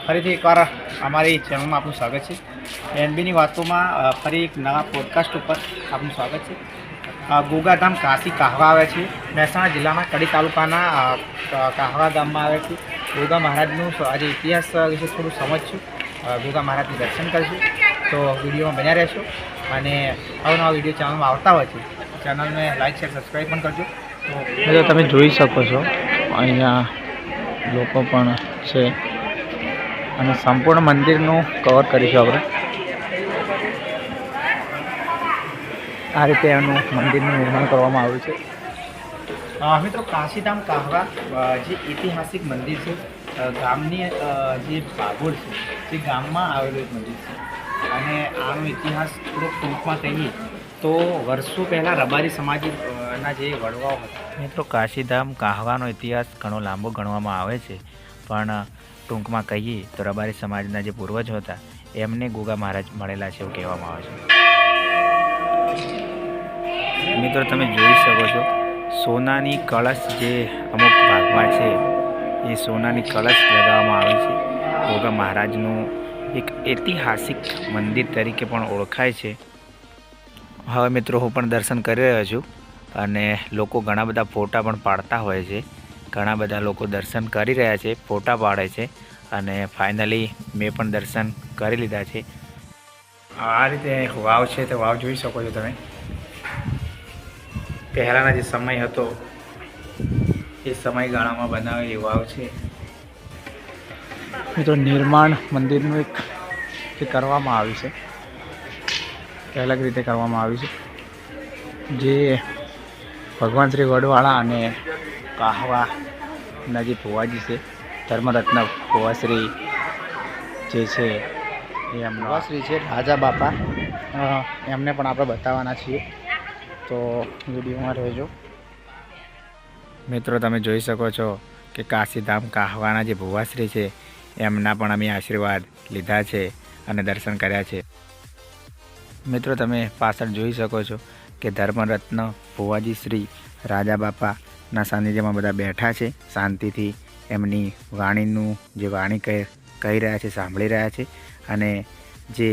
ફરીથી એકવાર અમારી ચેનલમાં આપનું સ્વાગત છે। એનબીની વાતોમાં ફરી એક નવા પોડકાસ્ટ ઉપર આપનું સ્વાગત છે। ગોગાધામ કાશી કાહવા આવે છે, મહેસાણા જિલ્લામાં કડી તાલુકાના કાહવા ગામમાં આવે છે। ગોગા મહારાજનું આજે ઇતિહાસ વિશે થોડું સમજશું, ગોગા મહારાજનું દર્શન કરીશું। તો વિડીયોમાં બન્યા રહેશો અને અવનવા વિડીયો ચેનલમાં આવતા હોય છે, ચેનલને લાઇક શેર સબસ્ક્રાઈબ પણ કરજો। તો તમે જોઈ શકો છો અહીંયા લોકો પણ છે અને સંપૂર્ણ મંદિરનું કવર કરીશું આપણે। આ રીતે એનું મંદિરનું નિર્માણ કરવામાં આવ્યું છે। મિત્રો, કાશીધામ કાહવા જે ઐતિહાસિક મંદિર છે, ગામની જે ભાગોળ છે તે ગામમાં આવેલું એક મંદિર છે અને આનો ઇતિહાસ થોડોક ટૂંકમાં કહીએ તો વર્ષો પહેલાં રબારી સમાજના જે વડવાઓ હતા। મિત્રો, કાશીધામ કાહવાનો ઇતિહાસ ઘણો લાંબો ગણવામાં આવે છે, પણ ટૂંકમાં કહીએ તો રબારી સમાજના જે પૂર્વજો હતા એમને ગોગા મહારાજ મળેલા છે એવું કહેવામાં આવે છે। મિત્રો, તમે જોઈ શકો છો સોનાની કળશ જે અમુક ભાગમાં છે એ સોનાની કળશ લગાવવામાં આવે છે। ગોગા મહારાજનું એક ઐતિહાસિક મંદિર તરીકે પણ ઓળખાય છે। હવે મિત્રો, હું પણ દર્શન કરી રહ્યો છું અને લોકો ઘણા બધા ફોટા પણ પાડતા હોય છે। ઘણા બધા લોકો દર્શન કરી રહ્યા છે, ફોટા પાડે છે અને ફાઇનલી મેં પણ દર્શન કરી લીધા છે। આ રીતે વાવ છે, તો વાવ જોઈ શકો છો તમે। પહેલાંના જે સમય હતો એ સમયગાળામાં બનાવેલી વાવ છે। મિત્રો, નિર્માણ મંદિરનું એક કરવામાં આવ્યું છે, અલગ રીતે કરવામાં આવ્યું છે, જે ભગવાન શ્રી વડવાળા અને કાહવાના જે ભુવાજી છે, ધર્મરત્ન ભુવાશ્રી જે છે એ એમના ભુવાશ્રી છે રાજા બાપા, એમને પણ આપણે બતાવવાના છીએ, તો વિડીયોમાં રહેજો। મિત્રો, તમે જોઈ શકો છો કે કાશીધામ કાહવાના જે ભુવાશ્રી છે એમના પણ અમે આશીર્વાદ લીધા છે અને દર્શન કર્યા છે। મિત્રો, તમે પાછળ જોઈ શકો છો કે ધર્મરત્ન ભુવાજી શ્રી રાજા બાપાના સાનિધ્યમાં બધા બેઠા છે, શાંતિથી એમની વાણીનું જે વાણી કહી રહ્યા છે સાંભળી રહ્યા છે અને જે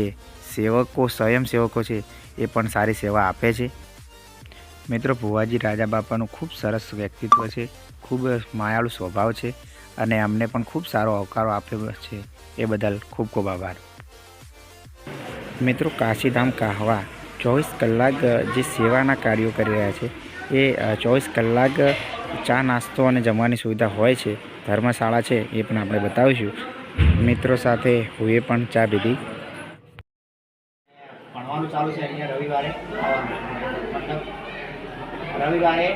સેવકો સ્વયંસેવકો છે એ પણ સારી સેવા આપે છે। મિત્રો, ભુવાજી રાજા બાપાનું ખૂબ સરસ વ્યક્તિત્વ છે, ખૂબ માયાળુ સ્વભાવ છે અને અમને પણ ખૂબ સારો આવકારો આપ્યો છે, એ બદલ ખૂબ ખૂબ આભાર। મિત્રો, કાશીધામ કાહવા 24 કલાક જે સેવાના કાર્યો કરી રહ્યા છે એ 24 કલાક ચા નાસ્તો અને જમવાની સુવિધા હોય છે, ધર્મશાળા છે એ પણ આપણે બતાવીશું। મિત્રો સાથે હું એ પણ ચા પીધી। ભણવાનું ચાલુ છે અહીંયા, રવિવારે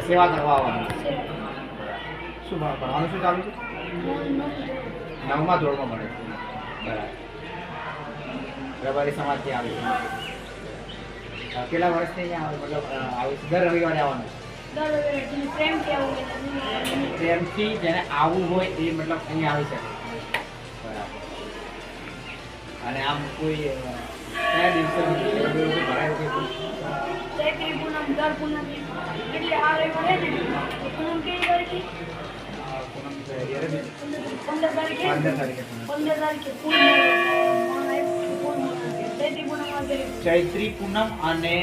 સેવા કરવા આવવાનું। શું ભણવાનું શું ચાલુ છે? 9મા ધોરણમાં ભણે છે, રબારી સમાજથી આવે છે। કેટલા વર્ષથી અહીંયા આવે, મતલબ આવે છે દર રવિવારે આવવાનું? પ્રેમથી જેને આવવું હોય એ મતલબ અહીંયા આવી શકે, બરાબર। અને આમ કોઈ કયા દિવસે ભરાય છે? ચૈત્રી પૂનમ અને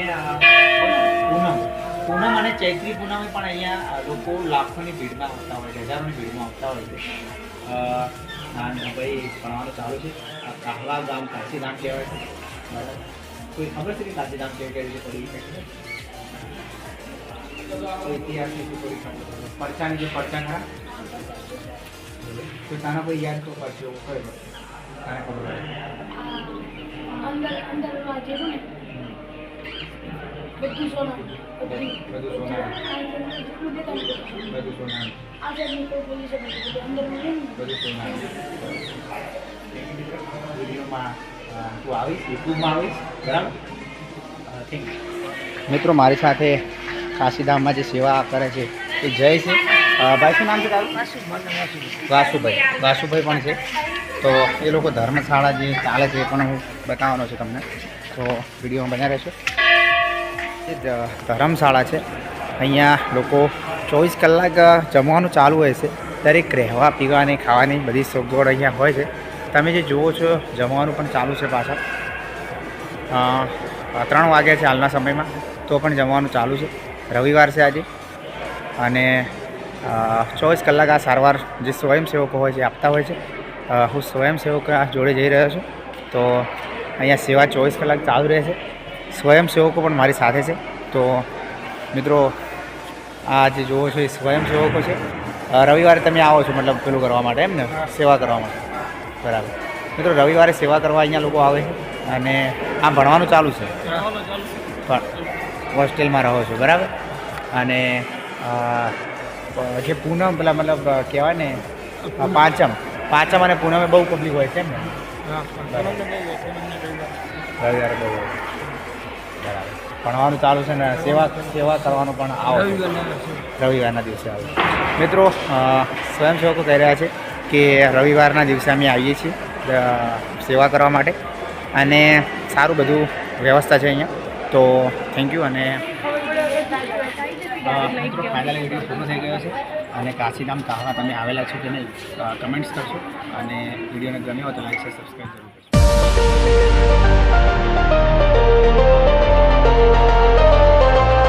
પૂનમ અને ચૈત્રી પૂનમ પણ અહીંયા લોકો લાખોની ભીડમાં આવતા હોય છે, હજારોની ભીડમાં આવતા હોય છે। ભાઈ ભણવાનું ચાલુ છે। કાહવા ગામ કાશીધામ કહેવાય છે, બરાબર? કોઈ ખબર છે કે કાશીધામ કેવી રીતે પડી શકે? ઇતિહાસ થોડી ખબર, પરચાની જે પરચા ખરા તો તાના કોઈ યાદ તો પરચો કયો તાને ખબર બધું સોના વિડીયોમાં તું આવીશ, યુટ્યુબમાં આવીશ, બરાબર? Thank you. મિત્રો, મારી સાથે કાશીધામમાં જે સેવા કરે છે એ જય છે। ભાઈ, શું નામ છે તારું? વાસુભાઈ પણ છે। તો એ લોકો ધર્મશાળા જે ચાલે છે એ પણ હું બતાવવાનો છું તમને, તો વિડીયોમાં બન્યા રહેશો। એ ધર્મશાળા છે, અહીંયા લોકો 24 કલાક જમવાનું ચાલુ હોય છે, દરેક રહેવા પીવાની ખાવાની બધી સગવડ અહીંયા હોય છે। તમે જે જુઓ છો જમવાનું પણ ચાલુ છે પાછળ. 3 વાગ્યા છે હાલના સમયમાં, તો પણ જમવાનું ચાલુ છે. રવિવાર છે આજે અને 24 કલાક આ સારવાર જે સ્વયંસેવકો હોય છે આપતા હોય છે. હું સ્વયંસેવક જોડે જઈ રહ્યો છું, તો અહીંયા સેવા 24 કલાક ચાલુ રહે છે. સ્વયંસેવકો પણ મારી સાથે છે. તો મિત્રો આ જે જુઓ છો એ સ્વયંસેવકો છે. રવિવારે તમે આવો છો મતલબ પેલું કરવા માટે, એમ ને, સેવા કરવા માટે? બરાબર. મિત્રો રવિવારે સેવા કરવા અહીંયા લોકો આવે છે અને આ ભણવાનું ચાલુ છે, પણ હોસ્ટેલમાં રહો છો, બરાબર? અને જે પૂનમ પેલા મતલબ કહેવાય ને પાંચમ અને પૂનમે બહુ પબ્લિક હોય છે, એમ ને? રવિવારે બહુ હોય. બરાબર. ભણવાનું ચાલુ છે ને સેવા કરવાનું પણ આવો રવિવારના દિવસે આવો. મિત્રો સ્વયંસેવકો કહી રહ્યા છે કે રવિવારના દિવસે અમે આવીએ છીએ સેવા કરવા માટે અને સારું બધું વ્યવસ્થા છે અહીંયા. તો થેન્ક યુ. અને મિત્રો ફાઇનલી વિડીયો પૂરો થઈ ગયો છે અને કાશીધામ કાહવા તમે આવેલા છો કે નહીં કમેન્ટ્સ કરશો અને વિડીયોને ગમ્યો હોય તો લાઈક શેર સબસ્ક્રાઈબ જરૂર કરશો.